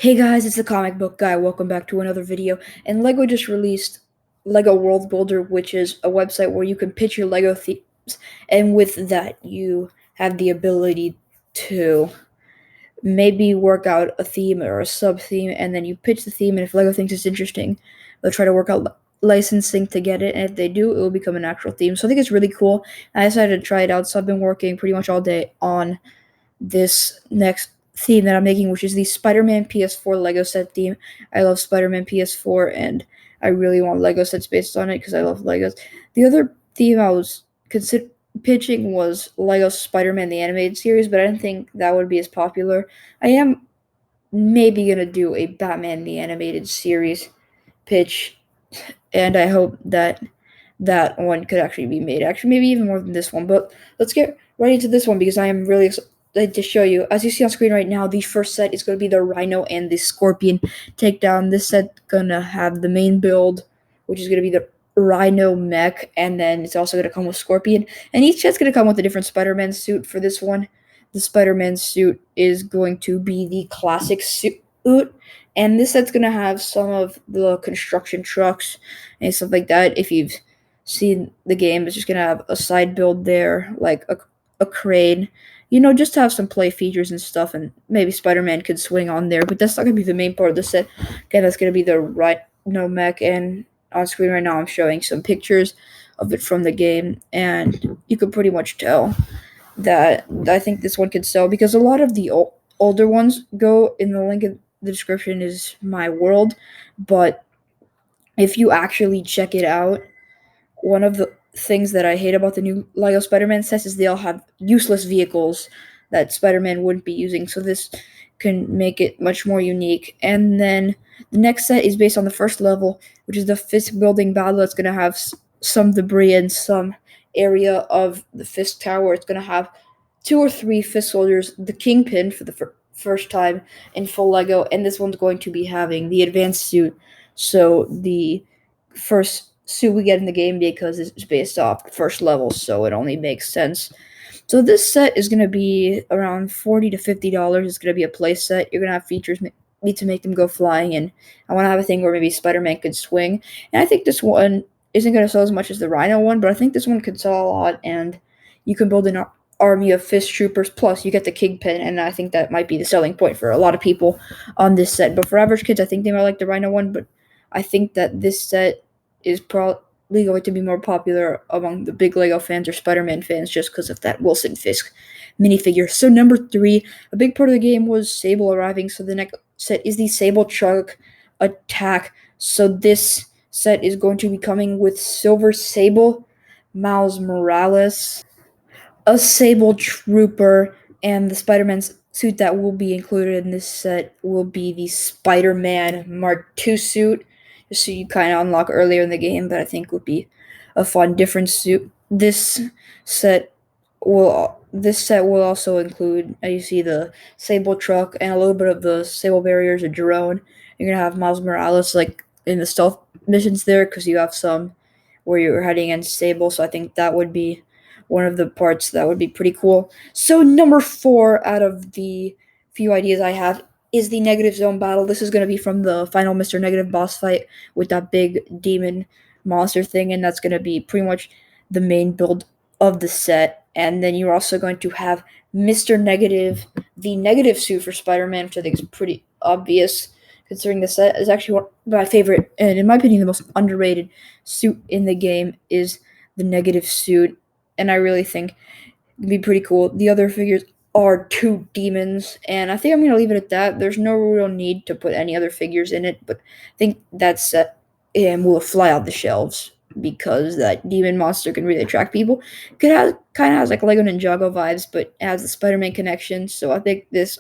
Hey guys, it's the comic book guy. Welcome back to another video. And Lego just released Lego World Builder, which is a website where you can pitch your Lego themes, and with that, you have the ability to maybe work out a theme or a sub theme, and then you pitch the theme. And if Lego thinks it's interesting, they'll try to work out licensing to get it. And if they do, it will become an actual theme. So I think it's really cool. I decided to try it out. So I've been working pretty much all day on this next theme that I'm making, which is the Spider-Man PS4 Lego set theme. I love Spider-Man PS4, and I really want Lego sets based on it because I love Legos. The other theme I was pitching was Lego Spider-Man the animated series, but I didn't think that would be as popular. I am maybe gonna do a Batman the animated series pitch, and I hope that that one could actually be made. Actually, maybe even more than this one. But let's get right into this one because I am really excited to show you. As you see on screen right now, the first set is going to be the Rhino and the Scorpion takedown. This set's going to have the main build, which is going to be the Rhino mech, and then it's also going to come with Scorpion. And each set's going to come with a different Spider-Man suit for this one. The Spider-Man suit is going to be the classic suit, and this set's going to have some of the construction trucks and stuff like that. If you've seen the game, it's just going to have a side build there, like a crane, just to have some play features and stuff, and maybe Spider-Man could swing on there, but that's not going to be the main part of the set. Again, that's going to be the Rhino mech, and on screen right now I'm showing some pictures of it from the game, and you can pretty much tell that I think this one could sell, because a lot of the older ones go in the link in the description is my world, but if you actually check it out, one of the things that I hate about the new Lego Spider-Man sets is they all have useless vehicles that Spider-Man wouldn't be using, so this can make it much more unique. And then the next set is based on the first level, which is the Fisk building battle. It's going to have some debris in some area of the Fisk tower. It's going to have 2 or 3 Fisk soldiers, the Kingpin for the first time in full Lego, and this one's going to be having the advanced suit, so the first suit we get in the game, because it's based off first level, so it only makes sense. So this set is going to be around $40 to $50. It's going to be a play set. You're going to have features need to make them go flying, and I want to have a thing where maybe Spider-Man could swing. And I think this one isn't going to sell as much as the Rhino one, but I think this one could sell a lot, and you can build an army of Fist troopers, plus you get the Kingpin, and I think that might be the selling point for a lot of people on this set. But for average kids, I think they might like the Rhino one, but I think that this set is probably going to be more popular among the big Lego fans or Spider-Man fans just because of that Wilson Fisk minifigure. So number 3, a big part of the game was Sable arriving, so the next set is the Sable Truck Attack. So this set is going to be coming with Silver Sable, Miles Morales, a Sable Trooper, and the Spider-Man's suit that will be included in this set will be the Spider-Man Mark II suit, just so you kind of unlock earlier in the game, but I think would be a fun different suit. This set will also include, you see, the Sable truck and a little bit of the Sable barriers, a drone. You're gonna have Miles Morales like in the stealth missions there, because you have some where you're heading against Sable, so I think that would be one of the parts that would be pretty cool. So number 4 out of the few ideas I have is the Negative Zone battle. This is going to be from the final Mr. Negative boss fight with that big demon monster thing, and that's going to be pretty much the main build of the set. And then you're also going to have Mr. Negative, the negative suit for Spider-Man, which I think is pretty obvious, considering the set is actually one of my favorite, and in my opinion, the most underrated suit in the game is the negative suit, and I really think it'd be pretty cool. The other figures are 2 demons, and I think I'm going to leave it at that. There's no real need to put any other figures in it, but I think that set will fly off the shelves because that demon monster can really attract people. It kind of has like Lego Ninjago vibes, but it has the Spider-Man connection, so I think this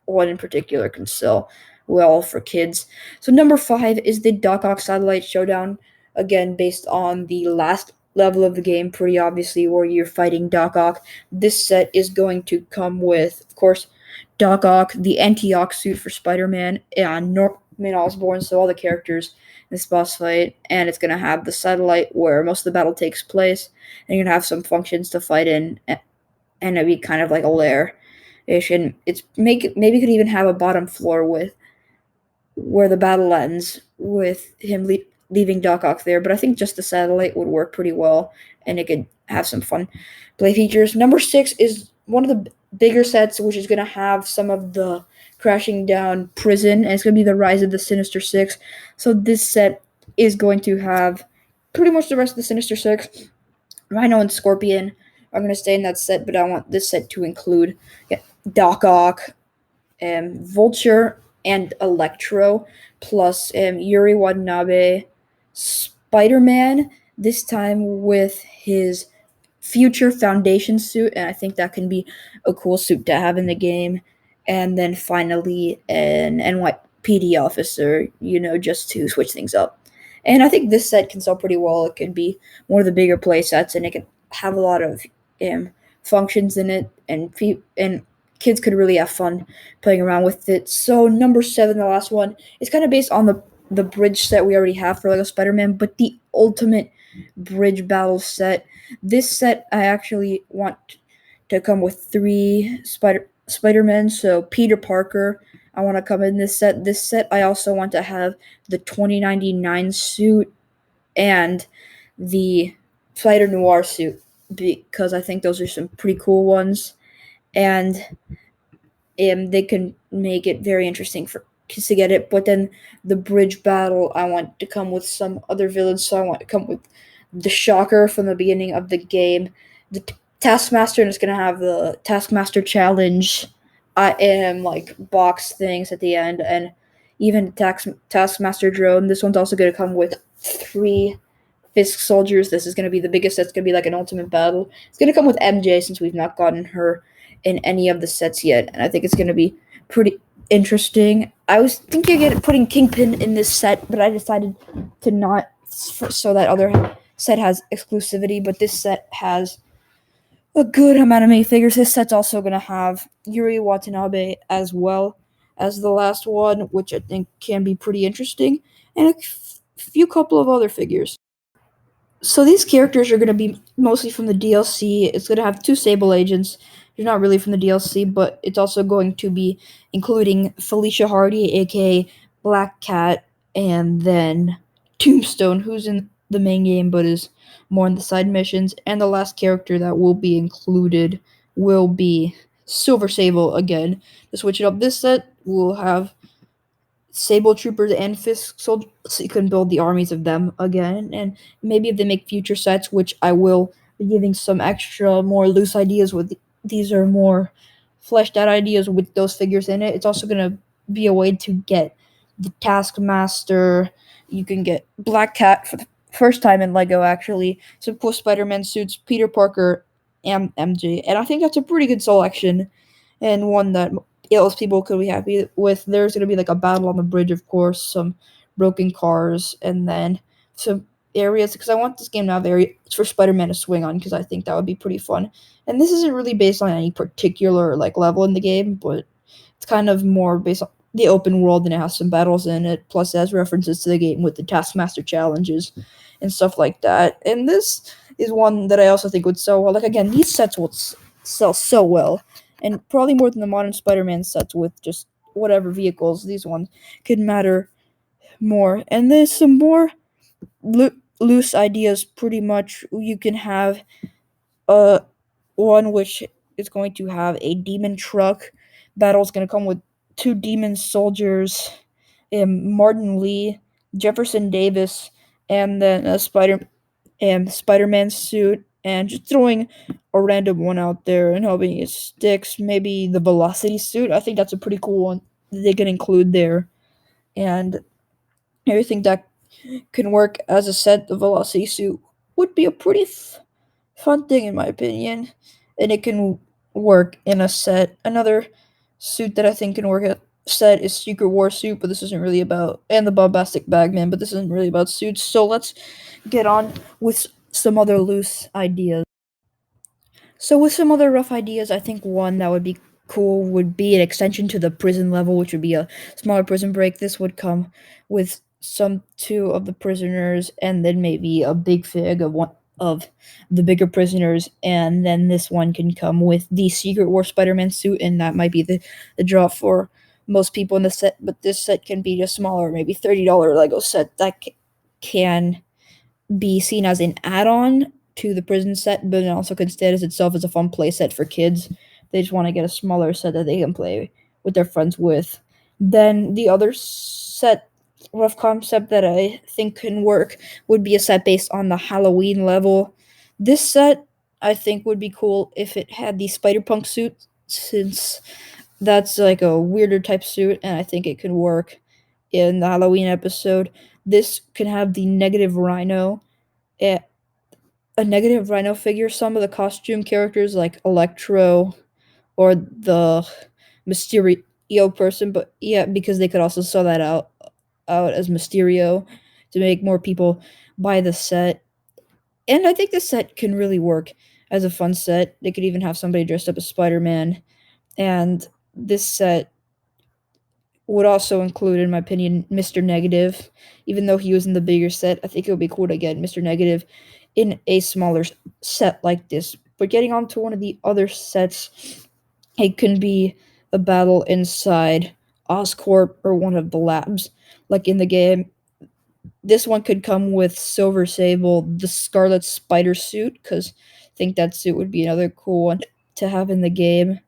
one in particular can sell well for kids. So number 5 is the Doc Ock Satellite Showdown, again based on the last level of the game, pretty obviously, where you're fighting Doc Ock. This set is going to come with, of course, Doc Ock, the Anti-Ock suit for Spider-Man, and Norman Osborn, so all the characters in this boss fight, and it's going to have the satellite where most of the battle takes place, and you're going to have some functions to fight in, and it'll be kind of like a lair-ish, and maybe could even have a bottom floor with where the battle ends with him leaving Doc Ock there. But I think just the satellite would work pretty well, and it could have some fun play features. Number 6 is one of the bigger sets, which is going to have some of the crashing down prison, and it's going to be the Rise of the Sinister Six. So this set is going to have pretty much the rest of the Sinister Six. Rhino and Scorpion are going to stay in that set, but I want this set to include Doc Ock, Vulture, and Electro, plus Yuri Watanabe, Spider-Man, this time with his future Foundation suit, and I think that can be a cool suit to have in the game. And then finally, an NYPD officer, just to switch things up. And I think this set can sell pretty well. It can be one of the bigger play sets, and it can have a lot of functions in it, and kids could really have fun playing around with it. So number 7, the last one, is kind of based on the bridge set we already have for Lego Spider-Man, but the ultimate bridge battle set. This set I actually want to come with 3 Spider-Men. So Peter Parker, I want to come in this set. This set I also want to have the 2099 suit and the Spider Noir suit, because I think those are some pretty cool ones, and they can make it very interesting for kids to get it. But then the bridge battle, I want to come with some other villains. So I want to come with the Shocker from the beginning of the game, the Taskmaster, and it's gonna have the Taskmaster challenge. I am like box things at the end, and even Taskmaster drone. This one's also gonna come with 3 Fisk soldiers. This is gonna be the biggest. That's gonna be like an ultimate battle. It's gonna come with MJ, since we've not gotten her in any of the sets yet, and I think it's gonna be pretty interesting. I was thinking of putting Kingpin in this set, but I decided to not, so that other set has exclusivity, but this set has a good amount of minifigures. This set's also going to have Yuri Watanabe as well as the last one, which I think can be pretty interesting, and a few couple of other figures. So these characters are going to be mostly from the DLC. It's going to have 2 Sable agents. They're not really from the DLC, but it's also going to be including Felicia Hardy, aka Black Cat, and then Tombstone, who's in the main game but is more in the side missions. And the last character that will be included will be Silver Sable again. To switch it up, this set will have Sable Troopers and Fisk soldiers, so you can build the armies of them again. And maybe if they make future sets, which I will be giving some extra, more loose ideas with, these are more fleshed out ideas with those figures in it. It's also going to be a way to get the Taskmaster. You can get Black Cat for the first time in Lego, actually. Some cool Spider-Man suits, Peter Parker, and MJ. And I think that's a pretty good selection, and one that most people could be happy with. There's going to be like a battle on the bridge, of course, some broken cars, and then some areas, because I want this game to have areas for Spider-Man to swing on, because I think that would be pretty fun. And this isn't really based on any particular like level in the game, but it's kind of more based on the open world, and it has some battles in it, plus it has references to the game with the Taskmaster challenges and stuff like that. And this is one that I also think would sell well. Like, again, these sets will sell so well, and probably more than the modern Spider-Man sets with just whatever vehicles. These ones could matter more. And there's some more loose ideas. Pretty much, you can have one which is going to have a demon truck. Battle's going to come with 2 demon soldiers, Martin Lee, Jefferson Davis, and then a Spider-Man suit, and just throwing a random one out there and hoping it sticks. Maybe the Velocity suit. I think that's a pretty cool one they can include there, and everything that can work as a set. The Velocity suit would be a pretty fun thing, in my opinion, and it can work in a set. Another suit that I think can work at set is Secret War suit, but this isn't really about, and the Bombastic Bagman, but this isn't really about suits. So let's get on with some other loose ideas. So with some other rough ideas, I think one that would be cool would be an extension to the prison level, which would be a smaller prison break. This would come with some 2 of the prisoners, and then maybe a big fig of one of the bigger prisoners, and then this one can come with the Secret War Spider-Man suit, and that might be the draw for most people in the set, but this set can be a smaller, maybe $30 Lego set that can be seen as an add-on to the prison set, but it also can stand as itself as a fun play set for kids. They just want to get a smaller set that they can play with their friends with. Then the other set, rough concept that I think can work would be a set based on the Halloween level. This set I think would be cool if it had the Spider-Punk suit, since that's like a weirder type suit, and I think it can work in the Halloween episode. This can have the negative Rhino, a, a negative Rhino figure. Some of the costume characters like Electro or the Mysterio person, but yeah, because they could also sell that out as Mysterio to make more people buy the set. And I think this set can really work as a fun set. They could even have somebody dressed up as Spider-Man, and this set would also include, in my opinion, Mr. Negative. Even though he was in the bigger set, I think it would be cool to get Mr. Negative in a smaller set like this. But getting on to one of the other sets, it can be a battle inside Oscorp or one of the labs, like in the game. This one could come with Silver Sable, the Scarlet Spider suit, because I think that suit would be another cool one to have in the game.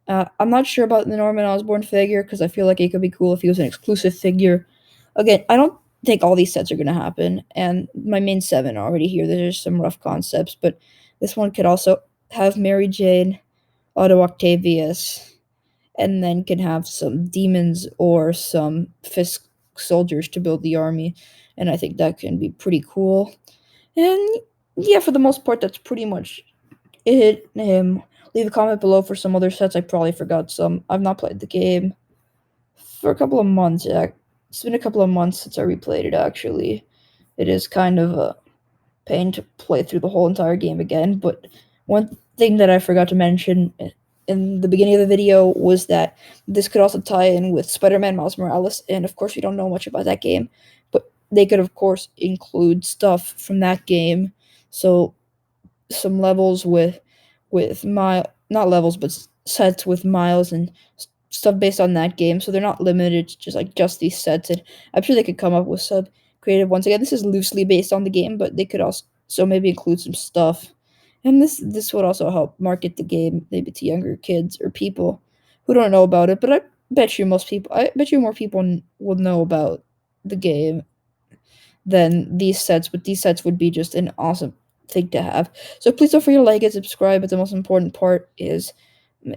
I'm not sure about the Norman Osborn figure because I feel like it could be cool if he was an exclusive figure. Again, I don't think all these sets are going to happen, and my main 7 are already here. There's some rough concepts, but this one could also have Mary Jane, Otto Octavius, and then can have some demons or some Fisk soldiers to build the army, and I think that can be pretty cool. And yeah, for the most part, that's pretty much it. Leave a comment below for some other sets. I probably forgot some. I've not played the game for a couple of months. It's been a couple of months since I replayed it, actually. It is kind of a pain to play through the whole entire game again, but one thing that I forgot to mention in the beginning of the video was that this could also tie in with Spider-Man Miles Morales, and of course we don't know much about that game, but they could of course include stuff from that game. So some levels with not levels, but sets with Miles and stuff based on that game. So they're not limited to just these sets. And I'm sure they could come up with some creative ones. Again, this is loosely based on the game, but they could also maybe include some stuff. And this would also help market the game maybe to younger kids or people who don't know about it. But I bet you more people will know about the game than these sets, but these sets would be just an awesome thing to have. So please don't forget to like and subscribe, but the most important part is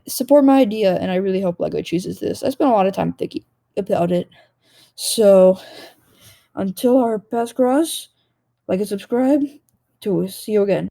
support my idea, and I really hope LEGO chooses this. I spent a lot of time thinking about it. So until our paths cross, like and subscribe. To see you again.